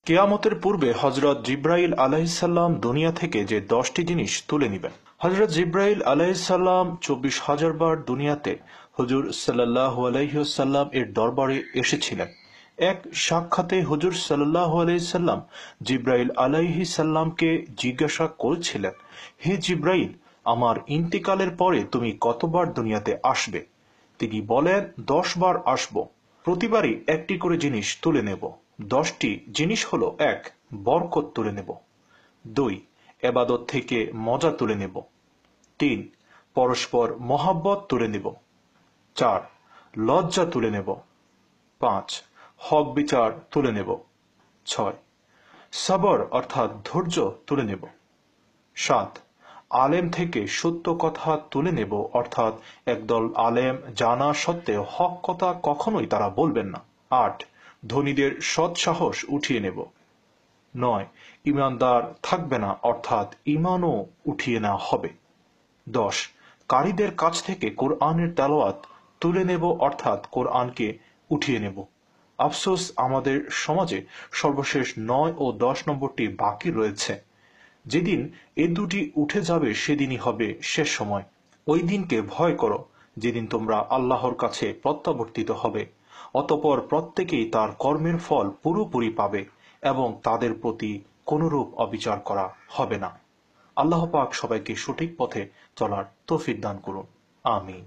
কেয়ামতের পূর্বে হযরত জিবরাইল আলাইহিসসালাম দুনিয়া থেকে যে 10টি জিনিস তুলে নেবেন। হযরত জিবরাইল আলাইহিসসালাম 24,000 বার দুনিয়াতে হুজুর সাল্লাল্লাহু আলাইহি ওয়াসাল্লাম এর দরবারে এসেছিলেন। এক সাক্ষাতে হুজুর সাল্লাল্লাহু আলাইহি সাল্লাম জিবরাইল আলাইহিস সালামকে জিজ্ঞাসা করেছিলেন, হে জিবরাইল, আমার ইন্তিকালের পরে তুমি কতবার দুনিয়াতে আসবে? তিনি বলেন, 10 বার আসব। প্রতিবারই একটি করে জিনিস তুলে নেব। 10টি জিনিস হলো: 1. বরকত তুলে নেব। 2. এবাদত থেকে মজা তুলে নেব। 3. পরস্পর মহাব্বত তুলে নেব। 4. লজ্জা তুলে নেব। 5. হক বিচার তুলে নেব। 6. সবর অর্থাৎ ধৈর্য তুলে নেব। 7. আলেম থেকে সত্য কথা তুলে নেব, অর্থাৎ একদল আলেম জানা সত্ত্বেও হক কথা কখনোই তারা বলবেন না। 8. ধনীদের সৎ সাহস উঠিয়ে নেব। 9. ইমানদার থাকবে না, অর্থাৎ ইমানও উঠিয়ে নেওয়া হবে। 10. কারীদের কাছ থেকে কোরআনের তেলাওয়াত তুলে নেব, অর্থাৎ কোরআনকে উঠিয়ে নেব। আফসোস, আমাদের সমাজে সর্বশেষ 9 ও 10 নম্বরটি বাকি রয়েছে। যেদিন এ দুটি উঠে যাবে সেদিনই হবে শেষ সময়। ওই দিনকে ভয় করো যেদিন তোমরা আল্লাহর কাছে প্রত্যাবর্তিত হবে। অতঃপর প্রত্যেকেই তার কর্মের ফল পুরোপুরি পাবে এবং তাদের প্রতি কোনরূপ অবিচার করা হবে না। আল্লাহ পাক সবাইকে সঠিক পথে চলার তৌফিক দান করুন। আমিন।